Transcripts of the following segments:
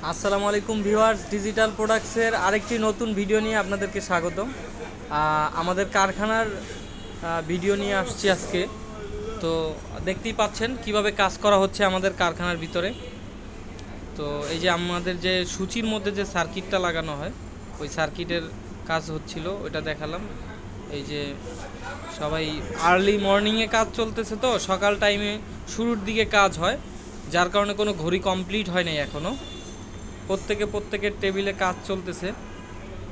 আসসালামু আলাইকুম viewers, digital প্রোডাক্টসের আরেকটি নতুন ভিডিও নিয়ে আপনাদেরকে স্বাগত। আমাদের কারখানার ভিডিও নিয়ে আসছি আজকে। তো দেখতেই পাচ্ছেন কিভাবে কাজ করা হচ্ছে আমাদের কারখানার ভিতরে। তো এই যে আমাদের যে সূচির মধ্যে যে সার্কিটটা লাগানো হয়, ওই সার্কিটের কাজ হচ্ছিল, ওইটা দেখালাম। এই যে সবাই আর্লি মর্নিংয়ে কাজ চলতেছে, তো সকাল টাইমে শুরুর দিকে কাজ হয়, যার কারণে কোনো ঘড়ি কমপ্লিট হয় নাই এখনও। প্রত্যেকের টেবিলে কাজ চলতেছে।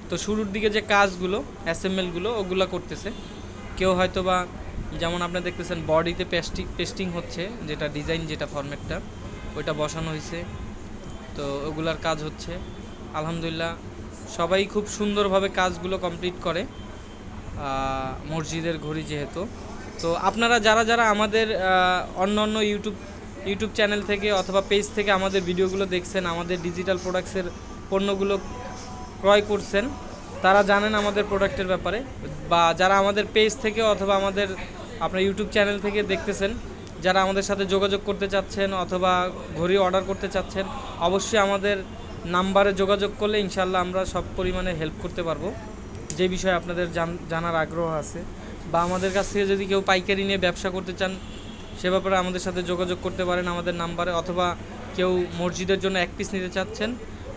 তো শুরুর দিকে যে কাজগুলো অ্যাসেম্বলগুলো ওগুলো করতেছে কেউ হয়তো বা, যেমন আপনি দেখতেছেন বডিতে পেস্টিং হচ্ছে, যেটা ডিজাইন যেটা ফরম্যাটটা ওইটা বসানো হয়েছে। তো ওগুলার কাজ হচ্ছে আলহামদুলিল্লাহ। সবাই খুব সুন্দরভাবে কাজগুলো কমপ্লিট করে, মসজিদের ঘড়ি যেহেতু। তো আপনারা যারা যারা আমাদের অন্য অন্য ইউটিউব চ্যানেল থেকে অথবা পেজ থেকে আমাদের ভিডিওগুলো দেখছেন, আমাদের ডিজিটাল প্রোডাক্টসের পণ্যগুলো ক্রয় করছেন, তারা জানেন আমাদের প্রোডাক্টের ব্যাপারে। বা যারা আমাদের পেজ থেকে অথবা আমাদের আপনার ইউটিউব চ্যানেল থেকে দেখতেছেন, যারা আমাদের সাথে যোগাযোগ করতে চাচ্ছেন অথবা ঘড়ি অর্ডার করতে চাচ্ছেন, অবশ্যই আমাদের নাম্বারে যোগাযোগ করলে ইনশাল্লাহ আমরা সব পরিমাণে হেল্প করতে পারবো। যে বিষয়ে আপনাদের জানার আগ্রহ আছে, বা আমাদের কাছ থেকে যদি কেউ পাইকারি নিয়ে ব্যবসা করতে চান, সে ব্যাপারে আমাদের সাথে যোগাযোগ করতে পারেন আমাদের নাম্বারে। অথবা কেউ মসজিদের জন্য এক পিস নিতে চাচ্ছেন,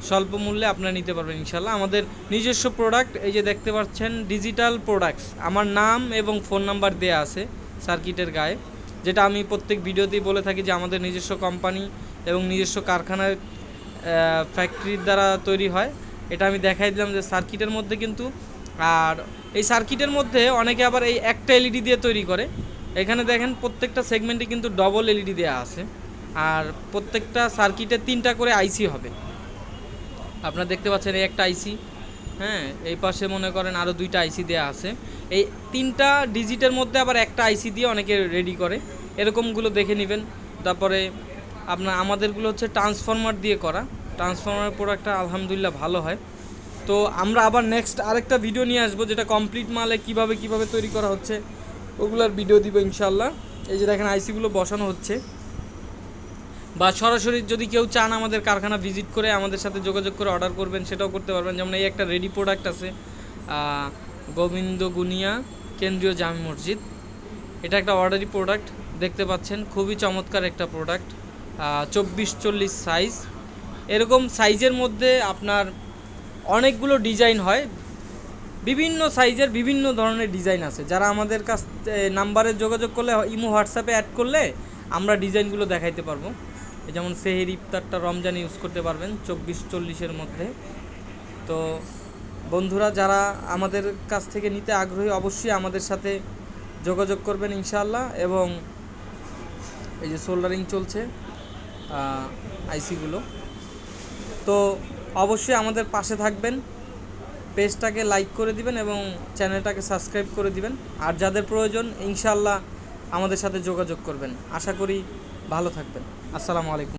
স্বল্প মূল্যে আপনারা নিতে পারবেন ইনশাল্লাহ। আমাদের নিজস্ব প্রোডাক্ট, এই যে দেখতে পাচ্ছেন ডিজিটাল প্রোডাক্টস, আমার নাম এবং ফোন নাম্বার দেয়া আছে সার্কিটের গায়ে, যেটা আমি প্রত্যেক ভিডিওতেই বলে থাকি যে আমাদের নিজস্ব কোম্পানি এবং নিজস্ব কারখানার ফ্যাক্টরির দ্বারা তৈরি হয়। এটা আমি দেখাই দিলাম যে সার্কিটের মধ্যে কিন্তু। আর এই সার্কিটের মধ্যে অনেকে আবার এই একটা এলইডি দিয়ে তৈরি করে। এখানে দেখেন প্রত্যেকটা সেগমেন্টে কিন্তু ডবল এলইডি দেওয়া আছে, আর প্রত্যেকটা সার্কিটে 3টা করে আইসি হবে। আপনারা দেখতে পাচ্ছেন এই একটা আইসি, হ্যাঁ, এই পাশে মনে করেন আরও 2টা আইসি দেওয়া আছে। এই 3টা ডিজিটের মধ্যে আবার একটা আইসি দিয়ে অনেকে রেডি করে, এরকমগুলো দেখে নেবেন। তারপরে আপনার আমাদেরগুলো হচ্ছে ট্রান্সফরমার দিয়ে করা, ট্রান্সফরমার প্রোডাক্টটা আলহামদুলিল্লাহ ভালো হয়। তো আমরা আবার নেক্সট আরেকটা ভিডিও নিয়ে আসবো, যেটা কমপ্লিট মালে কিভাবে তৈরি করা হচ্ছে ওগুলার ভিডিও দিব ইনশাল্লাহ। এই যে দেখেন আইসিগুলো বসানো হচ্ছে। বা সরাসরি যদি কেউ চান আমাদের কারখানা ভিজিট করে আমাদের সাথে যোগাযোগ করে অর্ডার করবেন, সেটাও করতে পারবেন। যেমন এই একটা রেডি প্রোডাক্ট আছে, গোবিন্দ গুনিয়া কেন্দ্রীয় জামে মসজিদ, এটা একটা অর্ডারি প্রোডাক্ট দেখতে পাচ্ছেন, খুবই চমৎকার একটা প্রোডাক্ট। 24-40 সাইজ, এরকম সাইজের মধ্যে আপনার অনেকগুলো ডিজাইন হয়, বিভিন্ন সাইজের বিভিন্ন ধরনের ডিজাইন আছে। যারা আমাদের কাছ নাম্বারে যোগাযোগ করলে, ইমো হোয়াটসঅ্যাপে অ্যাড করলে আমরা ডিজাইনগুলো দেখাইতে পারবো। যেমন সেহের ইফতারটা রমজান ইউজ করতে পারবেন 24-40-এর মধ্যে। তো বন্ধুরা যারা আমাদের কাছ থেকে নিতে আগ্রহী, অবশ্যই আমাদের সাথে যোগাযোগ করবেন ইনশাআল্লাহ। এবং এই যে সোল্ডারিং চলছে আইসিগুলো, তো অবশ্যই আমাদের পাশে থাকবেন। পেজটাকে লাইক করে দিবেন এবং চ্যানেলটাকে সাবস্ক্রাইব করে দিবেন। আর যাদের প্রয়োজন ইনশাআল্লাহ আমাদের সাথে যোগাযোগ করবেন। আশা করি ভালো থাকবেন। আসসালামু আলাইকুম।